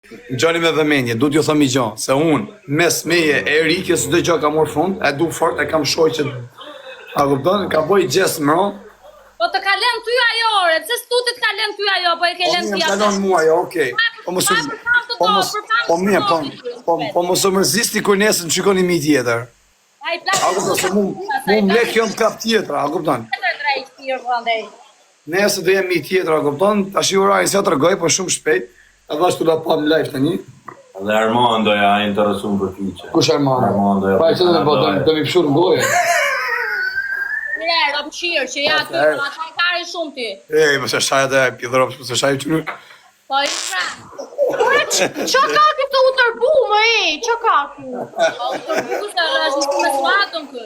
Gjoni me vëmendje, du t'ju thëmi gjo, se unë, mes meje e Erikës, dhe gjo ka morë fund, e du fort, e kam shoj që, a kupton, ka boj gjesë mëro. Po të kalem ty ajo, ore, pse s'tu të kalem ty ajo, po e ke lem ty ajo. Po kalon mua jo, okej. Po mos u mërzisti kur nesër në shikoni mi tjetër. A kupton, se mu më lek jo në kap tjetër, a kupton. Nesër dhe jem mi tjetër, a kupton, tash i urajnë se të rëgoj, po shumë shpejt. Edhe ashtu la pa në live të një. Dhe Armandoja a interesu më për kyqe. Kush Armando? Pa e që dhe do mi pëshur në goje. Mire, do pëshirë, që ja ty, ma shaj kari shumë ty. Mëse shaj edhe e pidhërop, mëse shaj që në... Po i shra. Qa kaki të u tërbu, më qa kaki? Po u tërbu, se është në me slatën kë.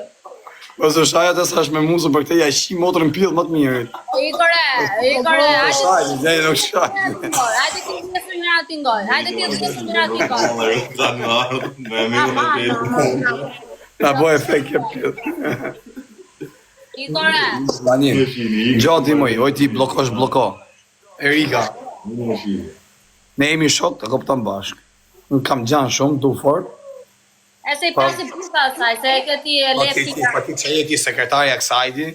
Mëse shaj edhe sa është me muzën për këte, ja shi motor në pidhë më të mirë. Ikore, Shaj, dhe nuk shaj. Hajde ti të njësë një ratë t'ingoj, hajde ti të njësë një ratë t'ingoj. Na bo efekt ke pidhë. Ikore. Dani, gjati mëj, oj ti bloko. Erika. Ne jemi shok të koptan bashk. Unë kam gjanë shumë, du fort. E se i pasi puta saj, se e këti e lepsi. Pa ti që jeti sekretarja kësajti.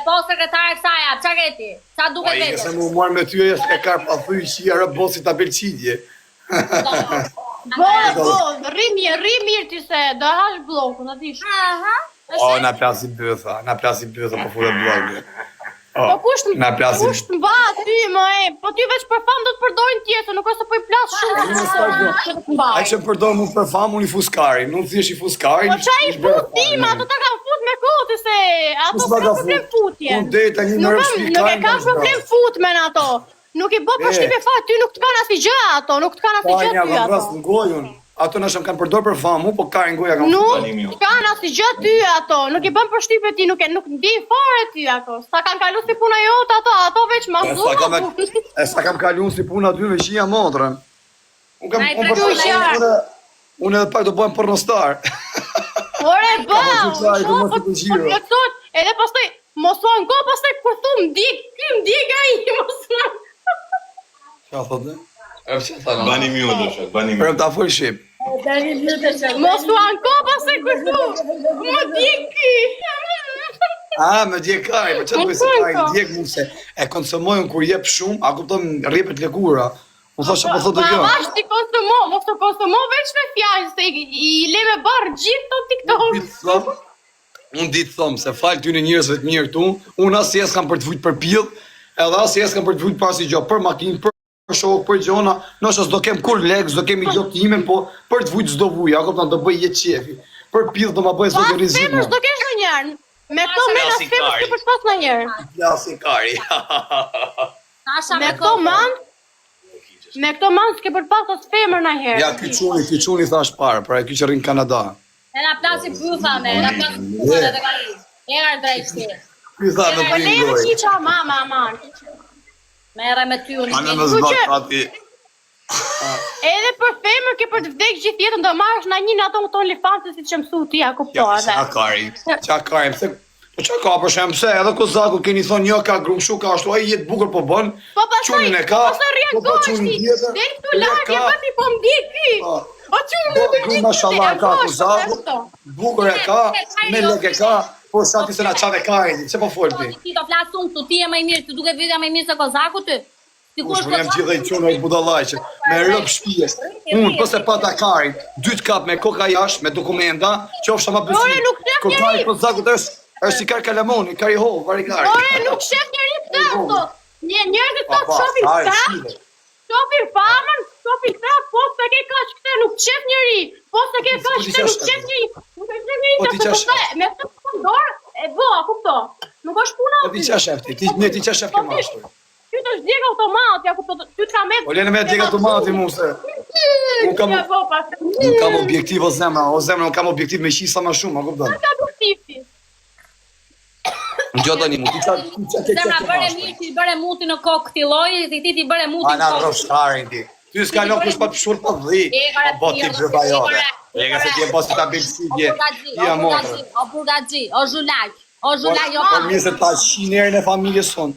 Po sekretarja kësaj, qa këti? Qa duke Pa i vete? nëse mu marrë me ty e shke karë pa thuj që i arë bosi ta belqidje. Rri mirë ti se do hash bloku, në dish. O, na plasi bëtha po fure blogë. Po kusht më ba ty, më po ty veç për fam do të përdojnë tjetër, nuk është po i plas shumë. A që më përdojnë mu për fam, unë i fuskari, nuk thjesht i fuskari. Po qa i fut tim, ato ta kam fut me kote se, ato s'ka problem futje. Unë deta një nërë shpikajnë. Nuk e kam problem fut me në ato. Nuk i bo për shtipe fat, ty nuk të kanë asë i gjë ato, nuk të kanë asë i gjë ty ato. Ato nëshëm kanë përdojnë për famu, po ka në goja kanë nuk të kanë asë i gjë ty ato, nuk i bën për shtipe ti, nuk ndin fare ty ato. Sa kanë kalu si puna jote ato veç ma zona. E sa kam kalu si puna ty veç ia motrën. Unë edhe pak do bëhem pornostar. Ore ba, edhe pastaj, mos o në ko pastaj kur thu m'dik a i, mos o në. Qa thotë? Bani mjë do shak, bani mjë. Përëm ta full shqip. Mos o në ko pastaj kur thu, m'dik. Me djekaj, për që të bëjë se kaj djek mu se e konsumojnë kur jep shumë, a kupton rrepet lekura. Unë thosha po thotë kjo. Pa vash ti mos të konsumo veç me fjallë, se i le me barë gjithë të TikTok. Unë ditë thomë, se falë ty në njërësve të mirë tu, unë asë jesë kam për të vujtë për pjellë, edhe asë jesë kam për të vujtë pasi gjo, për makinë, për shokë, për gjona, nështë s'do kem kur lekë, s'do kem i gjotë timen, po për të vujtë s'do vujë, ako pëtan do bëj jetë qefi, për pjellë do ma bëj s'do gërizit. Femër s'do kesh në njerën, me këto mena femër s'ke për t'pas në njerën. Klasikari. Me këto manë s'ke për t'pas as femër në njerën. Ja, ky quni thash parë, pra e ky që rinë Kanada. E na plasi bëtha me, e na plasi bëtha dhe ka i. E nga drejtë. Ky tha në bëjnë Leve gojë. qiqa mama, aman. Mere me ty unë. Anë më zbat ati. Edhe për femër ke për të vdekë gjithë jetën do marrësh në një në ato të OnlyFans si që mësu ti, a kupto edhe. Qa kari, pëse... Po qa ka për shemë pëse, edhe Kozaku keni thonë një ka grumshu ka ashtu, a i jetë bukur po bënë, qunin e ka, po reagosh ti, dhe këtu larkje, pati po m'di ti. Po qunin e Gru mashallah ka Kozaku, bukur e ka, me lek e ka, po shati se na qave ka e di, që po folë ti? Ti ka flasë unë, ti e më i mirë, ti duke vidja më i mirë se Kozaku ty. Ushë më jam gjithë dhe i qunë e budalajqe, me rëpë shpijes. Unë, pëse pa Dakarin, 2 kap me koka jash, me dokumenta, që ofësha ma bësi. Kokaj Kozaku të është si Kalamoni, kari ho, varikari. Ore, nuk shef njëri të ato. Njerëzit të shofin famën, shofin prap, po se ke kaq këte, nuk shef njëri. Po se ke kaq këte, nuk shef njëri. Nuk është njëri të me të pëndorë, e bo, a kupto. Nuk është puna. Po ti qa shefti, ti qa shef ke mashtur. Ty të është djekë automat, ja kupto, ty të ka me... O lene me djekë automati mu se. Unë kam objektiv o zemra, unë kam objektiv me qisa ma shumë, a kupto. Në gjotë një mu, ti qa ke Zemra bëre mirë që i bëre muti në kokë këti lojë, ti ti bëre muti në kokë. Ana roshtarin ti. Ty s'ka në kush pa pëshur pa dhi. O bot ti brëba jote. Lega se ti e posi ta bilësidje. Ti e motrë. O burgaxhi, o zhulaq. O zhulaq, jo pa. Po mirë se ta 100 herën e familjes sonë.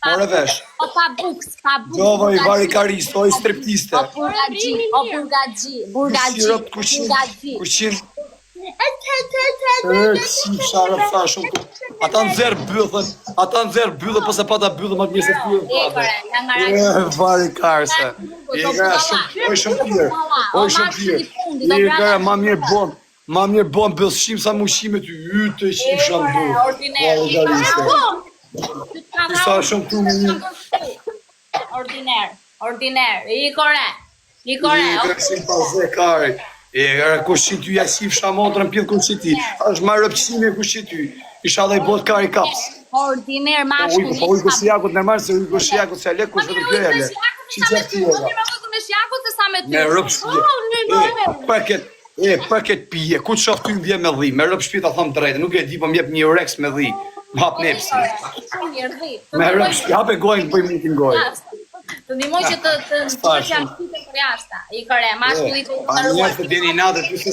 More vesh. O pa buks, pa buks. Gjova i varikarist, o i striptiste. O burgaxhi, o burgaxhi, burgaxhi, Kushin. Si sharë fa shumë tu. Ata nxerr byllën, po se pata byllën më të mirë se fyllën. Varikarse. Shumë pirë. Ma mirë bon bëllshim sa mushime ty ytë shim shandu. Sa shumë tu me një. Ordiner, i kore.Sim paze kari. Kushit ty ja shif shamotrën pjellë kushit ty. Është ma rëpqime kushit ty. Isha dhe i bot kari kaps. Ordiner, mashkulli. Po ujë kushiakut në marë se ujë kushiakut se lek kush vetëm kjo e le. Me rëpqime. Për këtë pije, ku të shof ty më vje me dhi, me rëp shpita thëmë drejtë, nuk e di po më jep një Rex me dhi, më hap nepsi. Me rëp shpita, hape gojnë, bëj mitin gojnë. Të ndimoj që të shpite për jashta, i kore, mashkullit të Pa njërë të djeni natë, ty se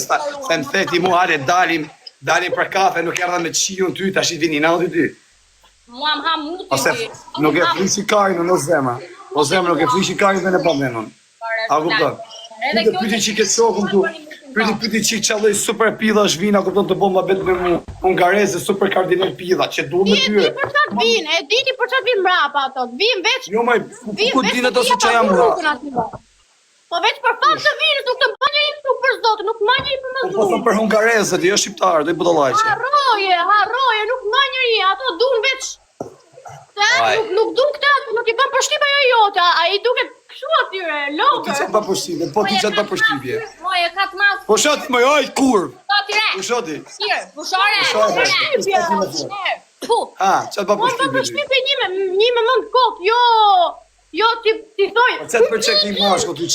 më theti mu, hale, dalim për kafe, nuk erdha me qion ty, ta shi djeni natë ty. Mua më ham muti Ose nuk e flishi karin në zemra, o zemra nuk e flishi karin dhe në pamenon. A kupton? Pyti që ke shokëm tu, pyti që qalloj super pilla shvina, kupton të bomba bet me mu, hungareze super kardinal pilla, që du me tyre. E di për çfarë vinë, e diti për çfarë vinë mrapa ato, vinë veç. Jo maj, ku dinë ato se që jam mra. Po veç për fat të vinë, nuk të mbanje i super zotë, nuk mbanje i për më Po thëm për hungarezët, jo shqiptarë, dhe i budolajqe. Harroje, nuk mbanje i, ato dun veç. Nuk dun këta, nuk i bën përshtypje ajo jote, ai duket kështu atyre, Po ti logër. qatë pa përshtypje, po ti qatë pa përshtypje. Moje, ka të mas. Po shati më aj kur. Po tire. Po shati. Sirë, pushore. Pu. Ha, qatë pa Unë për përshtypje. përshtypje një me mend kokë, jo ti thoj. Qatë për që ki mashko, ty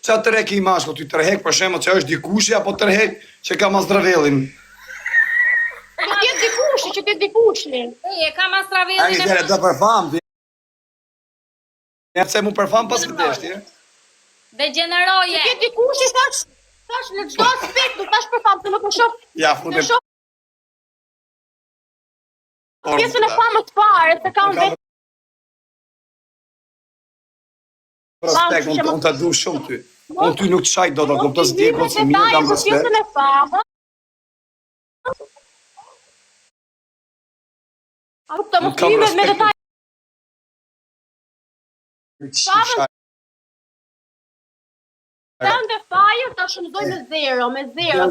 qatë të rek i mashko, ty tërhek për shemë që është dikushi, apo tërhek që ka mas dravellin. Që t'jetë dikushi. E ka mas A travellin një tëre dhe për famë, dhe se mu për famë pas këtë eshti, Dhe gjeneroje. Që dikushi thash në çdo aspekt, nuk thash për famë, se nuk më shoh. Ja, fundem. Pjesën e famës fare, se kam vetë. Prospekt, unë të du shumë ty. Unë ty nuk të shajt do të kuptoj se ti e kotë se mirë, kam prospekt. Pjesën e famës. A kupto, mos Nuk kam me respekt. detaj. Tante faje, ta shëmzoj me zero,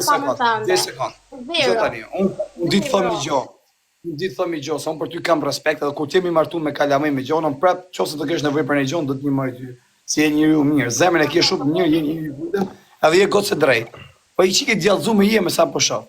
famën tante. 10 sekund. Zë tani, unë ditë thëmë një gjo. Se unë për ty kam respekt, edhe kur t'jemi martu me kalamej me gjonë, unë prap, qofse të kesh nevojë për një gjonë, do të një mëj ty. Si e njëri u mirë, zemën e kje shumë mirë, je njëri vudem, edhe je gotë se drejtë. Po i qike djallëzu me je me sa më po shoh.